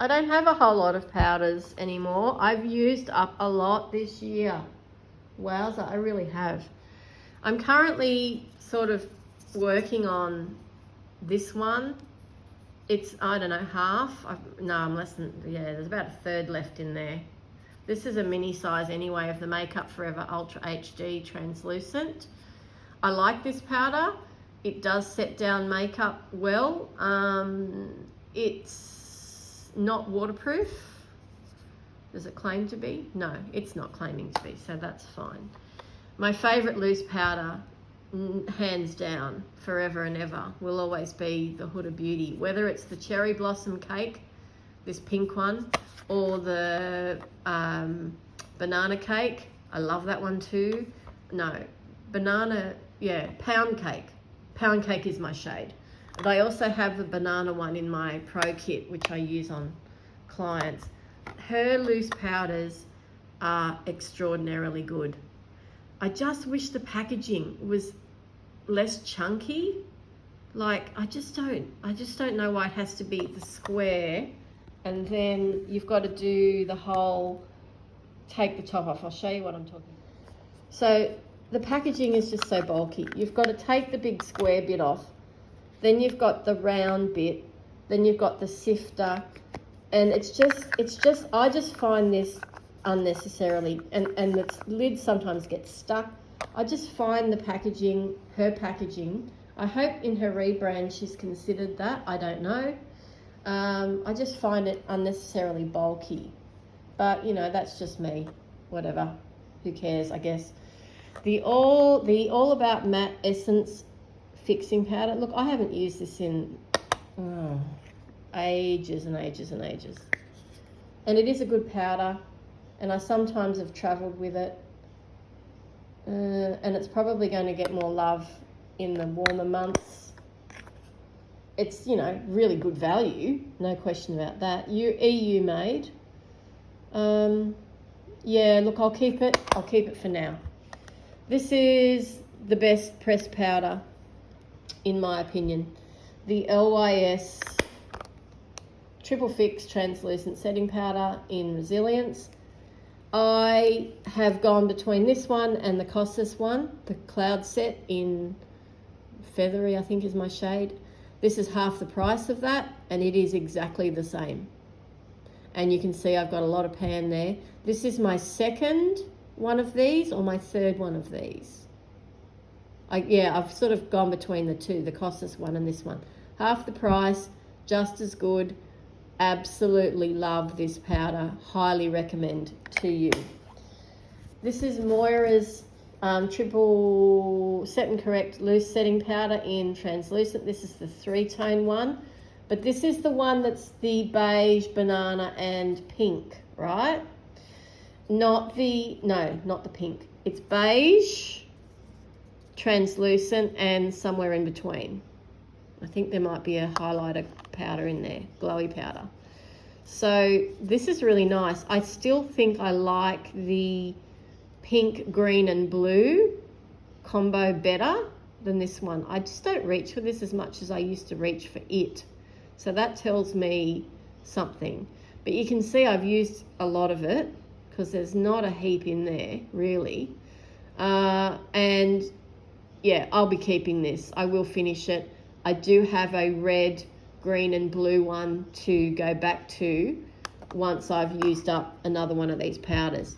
I don't have a whole lot of powders anymore. I've used up a lot this year. Wowza, I really have. I'm currently sort of working on this one. It's, I don't know, half. No, I'm less than, yeah, there's about a third left in there. This is a mini size anyway of the Makeup Forever Ultra HD Translucent. I like this powder. It does set down makeup well. It's not waterproof. Does it claim to be? No, it's not claiming to be, so that's fine. My favourite loose powder, hands down, forever and ever, will always be the Huda Beauty. Whether it's the Cherry Blossom Cake, this pink one, or the banana cake. I love that one too. No, banana, yeah, pound cake. Pound cake is my shade. But I also have the banana one in my pro kit, which I use on clients. Her loose powders are extraordinarily good. I just wish the packaging was less chunky. Like, I just don't know why it has to be the square, and then you've got to do the whole, take the top off. I'll show you what I'm talking about. So the packaging is just so bulky. You've got to take the big square bit off, then you've got the round bit, then you've got the sifter, and it's just, I just find this unnecessarily, and the lid sometimes gets stuck. I just find the packaging, her packaging, I hope in her rebrand she's considered that, I don't know. I just find it unnecessarily bulky, but you know, that's just me, whatever, who cares, I guess. The All About Matte Essence Fixing Powder. Look, I haven't used this in ages and ages and ages, and it is a good powder, and I sometimes have travelled with it, and it's probably going to get more love in the warmer months. It's, you know, really good value, no question about that. EU made. Yeah, look, I'll keep it for now. This is the best pressed powder, in my opinion. The LYS Triple Fix Translucent Setting Powder in Resilience. I have gone between this one and the Costas one, the Cloud Set in Feathery, I think is my shade. This is half the price of that, and it is exactly the same. And you can see I've got a lot of pan there. This is my second one of these, or my third one of these. I've sort of gone between the two, the Costas one and this one. Half the price, just as good. Absolutely love this powder. Highly recommend to you. This is Moira's Triple Set and Correct Loose Setting Powder in Translucent. This is the 3-tone one. But this is the one that's the beige, banana, and pink, right? Not the pink. It's beige, translucent, and somewhere in between. I think there might be a highlighter powder in there, glowy powder. So this is really nice. I still think I like the pink, green, and blue combo better than this one. I just don't reach for this as much as I used to reach for it. So that tells me something. But you can see I've used a lot of it because there's not a heap in there, really. And yeah, I'll be keeping this. I will finish it. I do have a red, green, and blue one to go back to once I've used up another one of these powders.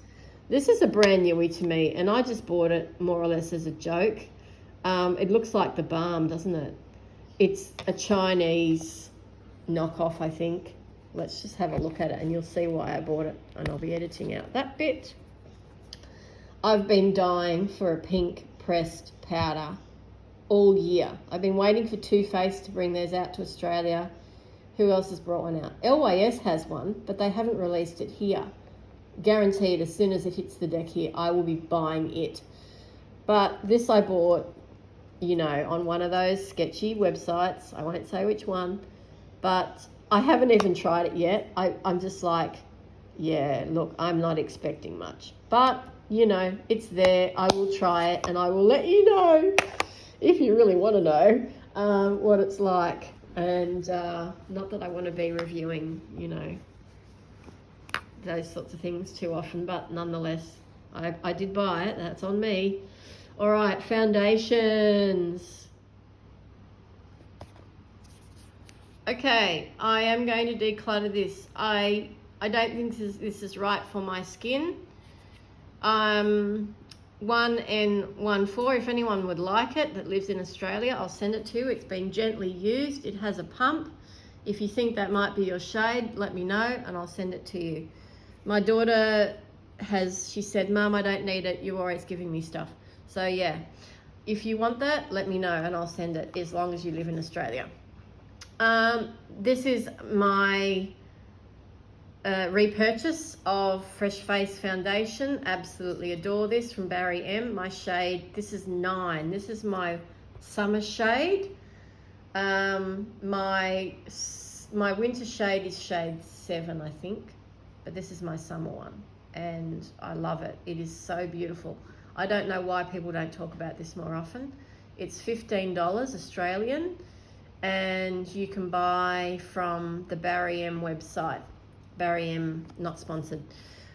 This is a brand newie to me, and I just bought it more or less as a joke. It looks like the Balm, doesn't it? It's a Chinese knockoff, I think. Let's just have a look at it and you'll see why I bought it, and I'll be editing out that bit. I've been dying for a pink pressed powder all year. I've been waiting for Too Faced to bring theirs out to Australia. Who else has brought one out? LYS has one, but they haven't released it here. Guaranteed, as soon as it hits the deck here, I will be buying it. But this I bought, you know, on one of those sketchy websites. I won't say which one, but I haven't even tried it yet. I'm just like, yeah, look, I'm not expecting much. But, you know, it's there. I will try it, and I will let you know, if you really want to know, what it's like. And not that I want to be reviewing, you know, those sorts of things too often, but nonetheless, I did buy it. That's on me. All right, foundations. Okay, I am going to declutter this. I don't think this is right for my skin. 1N14, if anyone would like it that lives in Australia, I'll send it to you. It's been gently used. It has a pump. If you think that might be your shade, let me know and I'll send it to you. My daughter she said, Mum, I don't need it. You're always giving me stuff. So yeah, if you want that, let me know and I'll send it, as long as you live in Australia. This is my repurchase of Fresh Face foundation. Absolutely adore this, from Barry M. My shade, this is 9. This is my summer shade. My winter shade is shade 7, I think, but this is my summer one and I love it. It is so beautiful. I don't know why people don't talk about this more often. It's $15 Australian and you can buy from the Barry M website. Barry M, not sponsored.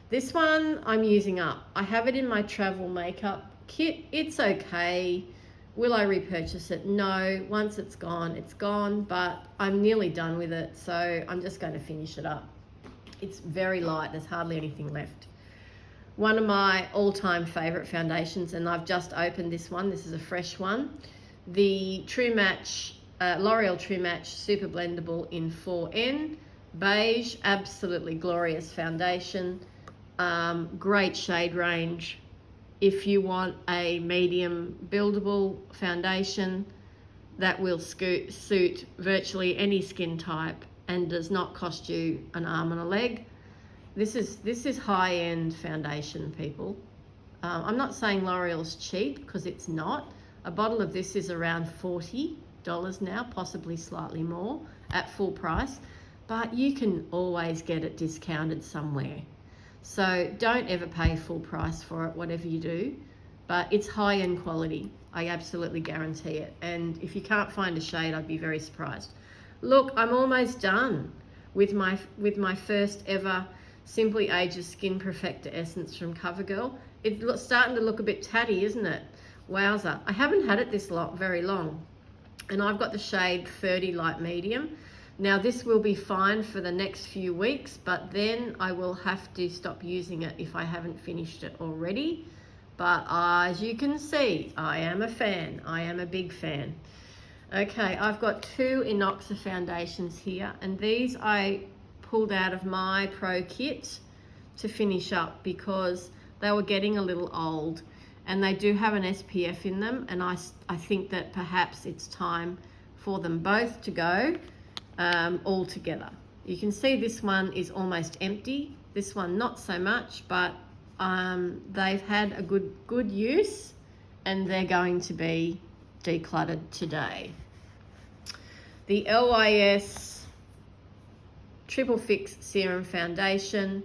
This one I'm using up. I have it in my travel makeup kit. It's okay. Will I repurchase it? No. Once it's gone, but I'm nearly done with it, so I'm just going to finish it up. It's very light. There's hardly anything left. One of my all-time favorite foundations, and I've just opened this one. This is a fresh one. The True Match, L'Oreal True Match Super Blendable in 4N. Beige, absolutely glorious foundation. Great shade range. If you want a medium buildable foundation that will suit virtually any skin type and does not cost you an arm and a leg, this is high-end foundation, people. I'm not saying L'Oreal's cheap, because it's not. A bottle of this is around $40 now, possibly slightly more at full price, but you can always get it discounted somewhere. So don't ever pay full price for it, whatever you do, but it's high-end quality. I absolutely guarantee it. And if you can't find a shade, I'd be very surprised. Look, I'm almost done with my first ever Simply Ages Skin Perfector Essence from CoverGirl. It's starting to look a bit tatty, isn't it? Wowza. I haven't had it this very long. And I've got the shade 30 Light Medium. Now this will be fine for the next few weeks, but then I will have to stop using it if I haven't finished it already. But as you can see, I am a fan. I am a big fan. Okay, I've got 2 Inoxa foundations here, and these I pulled out of my pro kit to finish up because they were getting a little old, and they do have an SPF in them, and I think that perhaps it's time for them both to go all together. You can see this one is almost empty, this one not so much, but they've had a good use and they're going to be decluttered today. The LYS Triple Fix Serum Foundation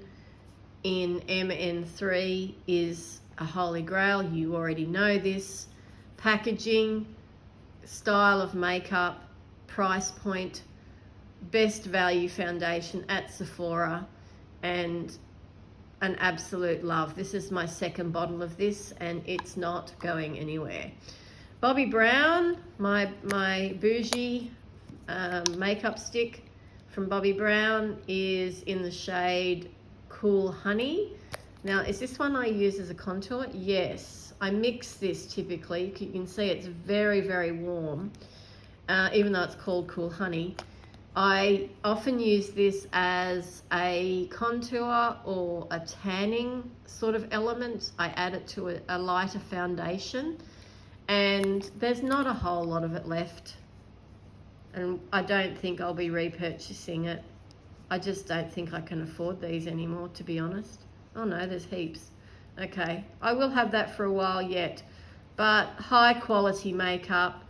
in MN3 is a holy grail. You already know this. Packaging, style of makeup, price point, best value foundation at Sephora, and an absolute love. This is my second bottle of this and it's not going anywhere. Bobbi Brown, my bougie makeup stick from Bobbi Brown is in the shade Cool Honey. Now, is this one I use as a contour? Yes, I mix this typically. You can see it's very, very warm, even though it's called Cool Honey. I often use this as a contour or a tanning sort of element. I add it to a lighter foundation, and there's not a whole lot of it left. And I don't think I'll be repurchasing it. I just don't think I can afford these anymore, to be honest. Oh no, there's heaps. Okay, I will have that for a while yet. But high quality makeup,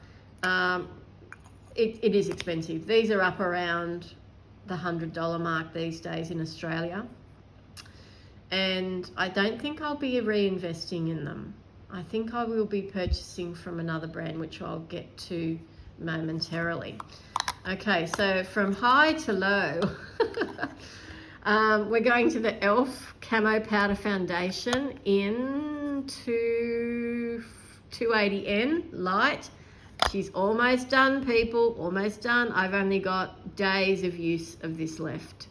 it is expensive. These are up around the $100 mark these days in Australia. And I don't think I'll be reinvesting in them. I think I will be purchasing from another brand, which I'll get to momentarily. Okay, so from high to low, We're going to the e.l.f. Camo Powder Foundation in 280N Light. She's almost done, people, almost done. I've only got days of use of this left.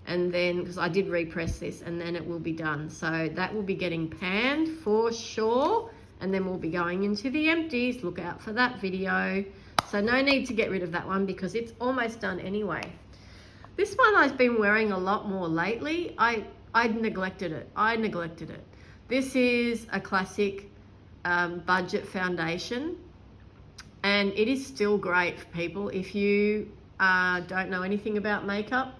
And then, because I did repress this, and then it will be done. So that will be getting panned for sure. And then we'll be going into the empties. Look out for that video. So no need to get rid of that one because it's almost done anyway. This one I've been wearing a lot more lately. I neglected it. This is a classic budget foundation, and it is still great for people. If you don't know anything about makeup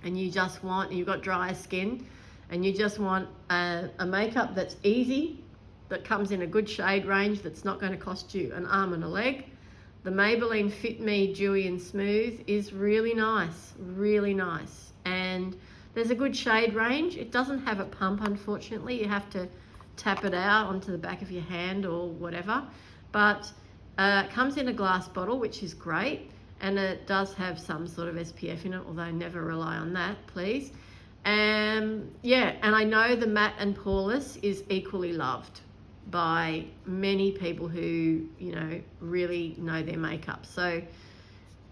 and you've got drier skin and you just want a makeup that's easy, that comes in a good shade range, that's not going to cost you an arm and a leg, the Maybelline Fit Me Dewy and Smooth is really nice, and there's a good shade range. It doesn't have a pump, unfortunately. You have to tap it out onto the back of your hand or whatever, but it comes in a glass bottle, which is great, and it does have some sort of SPF in it, although never rely on that, please. Yeah, and I know the matte and poreless is equally loved by many people who, really know their makeup. So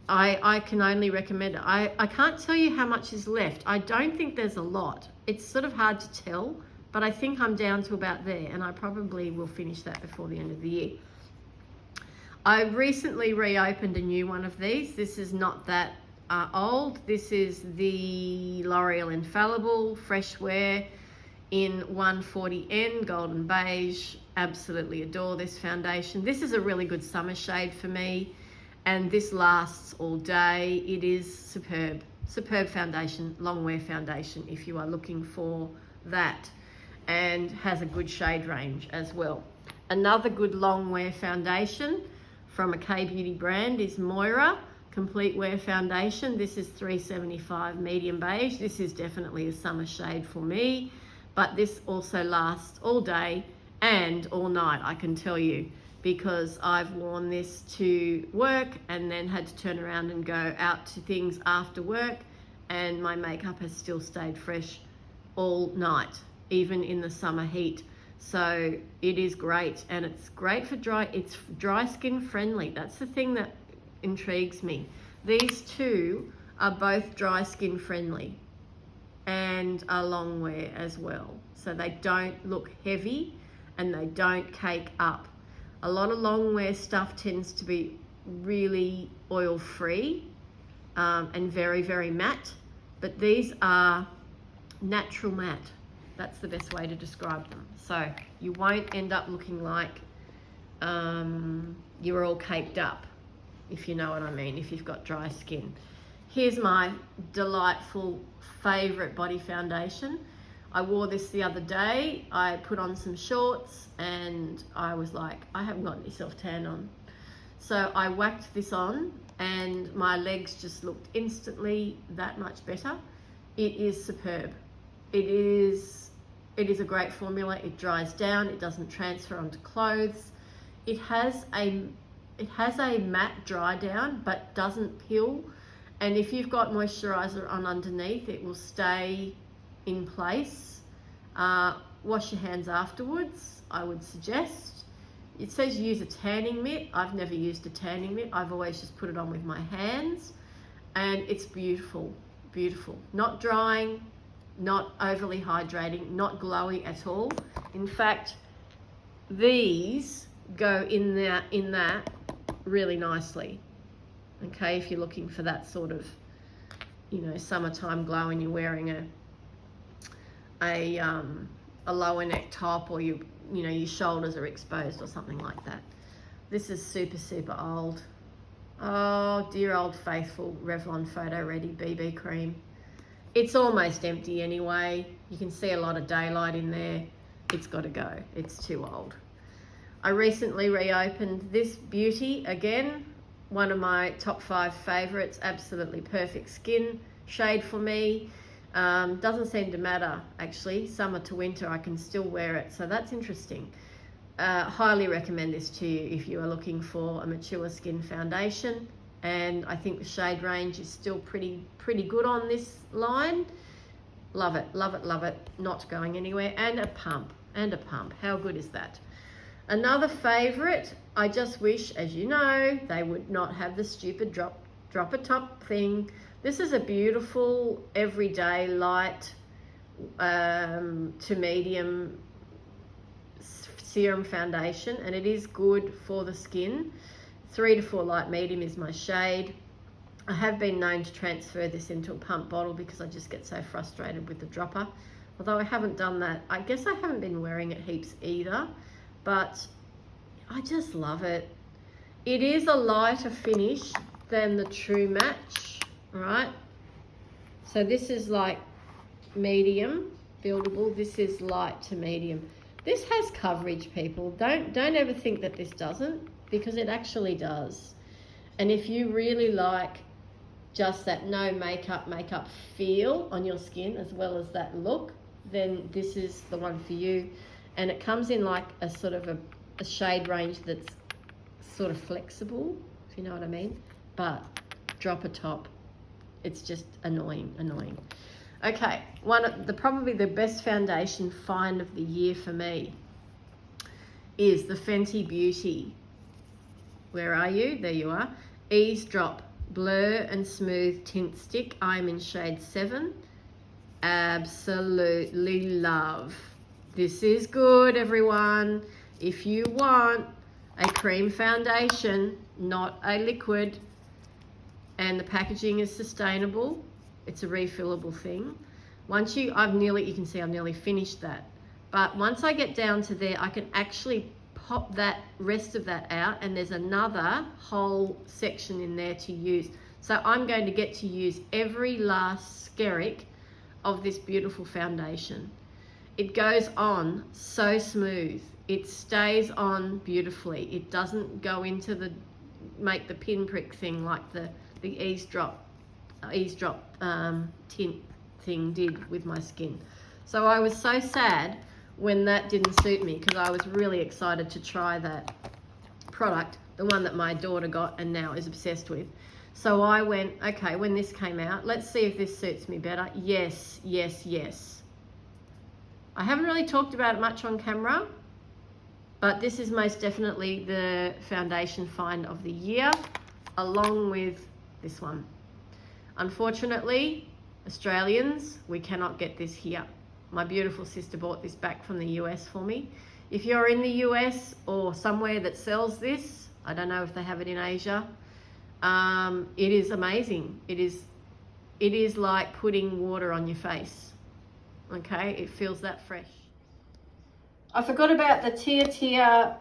I can only recommend it. I can't tell you how much is left. I don't think there's a lot. It's sort of hard to tell, but I think I'm down to about there, and I probably will finish that before the end of the year. I recently reopened a new one of these. This is not that old. This is the L'Oreal Infallible Fresh Wear in 140N Golden Beige. Absolutely adore this foundation. This is a really good summer shade for me, and this lasts all day. It is superb foundation, long wear foundation if you are looking for that, and has a good shade range as well. Another good long wear foundation from a K-Beauty brand is Moira Complete Wear Foundation. This is 375 medium beige. This is definitely a summer shade for me, but this also lasts all day and all night, I can tell you, because I've worn this to work and then had to turn around and go out to things after work, and my makeup has still stayed fresh all night, even in the summer heat. So it is great, and it's great for it's dry skin friendly. That's the thing that intrigues me. These two are both dry skin friendly and are long wear as well. So they don't look heavy and they don't cake up. A lot of long wear stuff tends to be really oil free and very, very matte, but these are natural matte. That's the best way to describe them. So you won't end up looking like you're all caked up, if you know what I mean, if you've got dry skin. Here's my delightful favorite body foundation. I wore this the other day. I put on some shorts and I was like, I haven't got any self-tan on. So I whacked this on and my legs just looked instantly that much better. It is superb. It is a great formula. It dries down. It doesn't transfer onto clothes. It has a matte dry down, but doesn't peel. And if you've got moisturizer on underneath, it will stay in place. Wash your hands afterwards, I would suggest. It says use a tanning mitt. I've never used a tanning mitt. I've always just put it on with my hands, and it's beautiful, beautiful. Not drying, not overly hydrating, not glowy at all. In fact, these go in that really nicely. Okay, if you're looking for that sort of, summertime glow and you're wearing a lower neck top, or your shoulders are exposed or something like that. This is super, super old. Oh, dear old faithful Revlon Photo Ready BB cream. It's almost empty anyway. You can see a lot of daylight in there. It's got to go. It's too old. I recently reopened this beauty again. One of my top 5 favorites. Absolutely perfect skin shade for me. Doesn't seem to matter actually. Summer to winter, I can still wear it. So that's interesting. Highly recommend this to you if you are looking for a mature skin foundation. and I think the shade range is still pretty good on this line. Love it, love it, love it. Not going anywhere. And a pump, how good is that? Another favorite, I just wish, as you know, they would not have the stupid drop a top thing. This is a beautiful everyday light to medium serum foundation, and it is good for the skin. 3 to 4 light medium is my shade. I have been known to transfer this into a pump bottle because I just get so frustrated with the dropper. Although I haven't done that. I guess I haven't been wearing it heaps either, but I just love it. It is a lighter finish than the True Match, right? So this is like medium buildable. This is light to medium. This has coverage, people. Don't ever think that this doesn't, because it actually does. And if you really like just that no makeup feel on your skin as well as that look, then this is the one for you. And it comes in like a sort of a shade range that's sort of flexible, if you know what I mean. But drop a top, it's just annoying. Okay, probably the best foundation find of the year for me is the Fenty Beauty. Where are you? There you are. Eavesdrop Blur and Smooth Tint Stick. I'm in shade 7. Absolutely love. This is good, everyone. If you want a cream foundation, not a liquid, and the packaging is sustainable, it's a refillable thing. You can see I've nearly finished that. But once I get down to there, I can actually pop that rest of that out, and there's another whole section in there to use. So I'm going to get to use every last skerrick of this beautiful foundation. It goes on so smooth. It stays on beautifully. It doesn't go into make the pinprick thing like the eavesdrop tint thing did with my skin. So I was so sad when that didn't suit me, because I was really excited to try that product, the one that my daughter got and now is obsessed with. So I went, okay, when this came out, let's see if this suits me better. Yes. I haven't really talked about it much on camera, but this is most definitely the foundation find of the year, along with this one. Unfortunately, Australians, we cannot get this here. My beautiful sister bought this back from the US for me. If you're in the US or somewhere that sells this, I don't know if they have it in Asia, it is amazing. It is like putting water on your face. Okay, it feels that fresh. I forgot about the Tia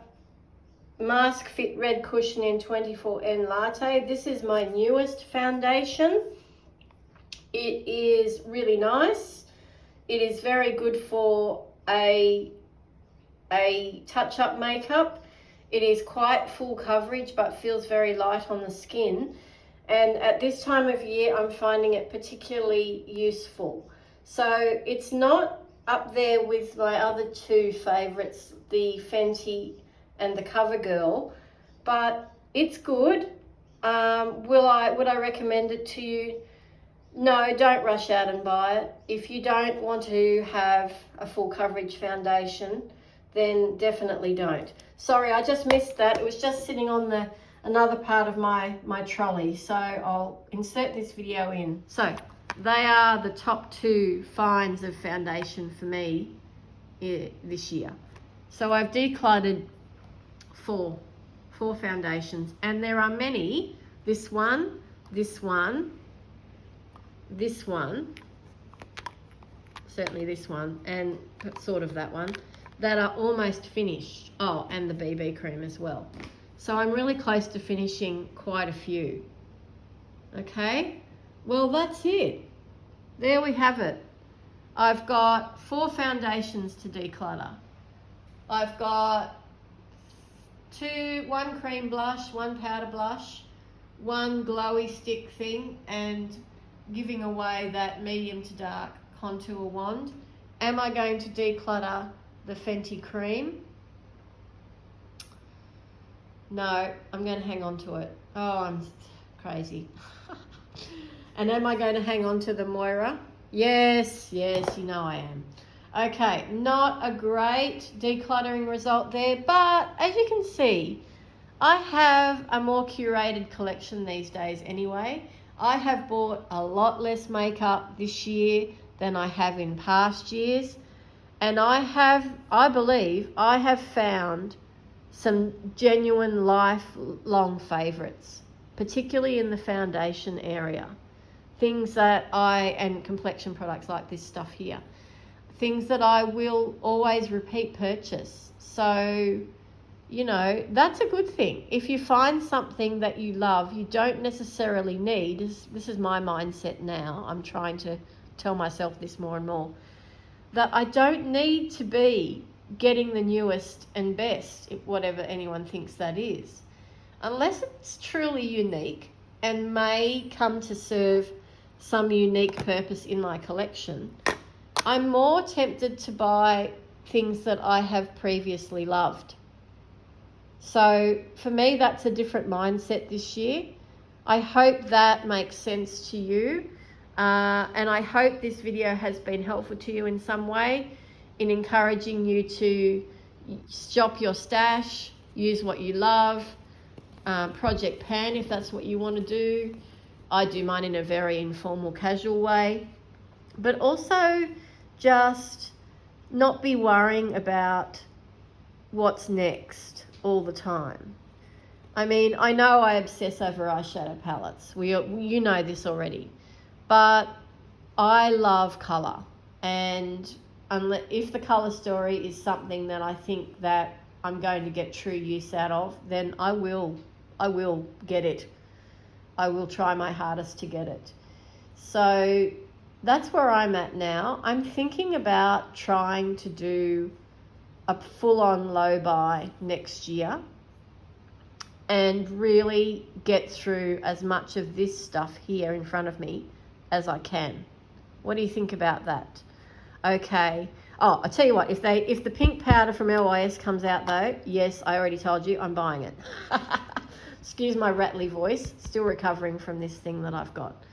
Mask Fit Red Cushion in 24N Latte. This is my newest foundation. It is really nice. It is very good for a touch-up makeup. It is quite full coverage but feels very light on the skin. And at this time of year, I'm finding it particularly useful. So it's not up there with my other two favorites, the Fenty and the CoverGirl, but it's good. Would I recommend it to you? No, don't rush out and buy it. If you don't want to have a full coverage foundation, then definitely don't. Sorry, I just missed that. It was just sitting on another part of my trolley, so I'll insert this video in. So they are the top 2 finds of foundation for me this year. So I've decluttered 4 foundations, and there are many. This one, certainly this one, and sort of that one, that are almost finished. Oh, and the BB cream as well. So I'm really close to finishing quite a few. Okay, well, that's it. There we have it. I've got 4 foundations to declutter. I've got 1 cream blush, 1 powder blush, 1 glowy stick thing, and giving away that medium to dark contour wand. Am I going to declutter the Fenty cream? No, I'm going to hang on to it. Oh, Crazy. And am I going to hang on to the Moira? Yes, you know I am. Okay, not a great decluttering result there, but as you can see, I have a more curated collection these days anyway. I have bought a lot less makeup this year than I have in past years. And I believe I have found some genuine lifelong favourites, particularly in the foundation area. Things that and complexion products like this stuff here. Things that I will always repeat purchase. So, you know, that's a good thing. If you find something that you love, you don't necessarily need, this is my mindset now, I'm trying to tell myself this more and more, that I don't need to be getting the newest and best, whatever anyone thinks that is, unless it's truly unique and may come to serve some unique purpose in my collection. I'm more tempted to buy things that I have previously loved. So for me, that's a different mindset this year. I hope that makes sense to you. And I hope this video has been helpful to you in some way in encouraging you to shop your stash, use what you love, project pan if that's what you want to do. I do mine in a very informal, casual way. But also just not be worrying about what's next all the time. I mean, I know I obsess over eyeshadow palettes. You know this already. But I love colour. And if the colour story is something that I think that I'm going to get true use out of, then I will get it. I will try my hardest to get it. So that's where I'm at now. I'm thinking about trying to do a full-on low buy next year and really get through as much of this stuff here in front of me as I can. What do you think about that? Okay. Oh, I tell you what, if the pink powder from LYS comes out though, yes, I already told you, I'm buying it. Excuse my rattly voice, still recovering from this thing that I've got.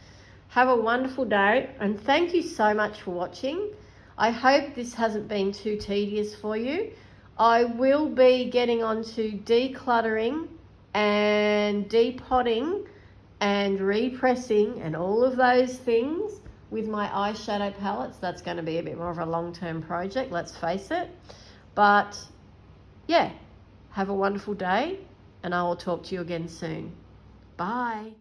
Have a wonderful day, and thank you so much for watching. I hope this hasn't been too tedious for you. I will be getting on to decluttering and depotting and repressing and all of those things with my eyeshadow palettes. That's going to be a bit more of a long-term project, let's face it. But yeah, have a wonderful day, and I will talk to you again soon. Bye.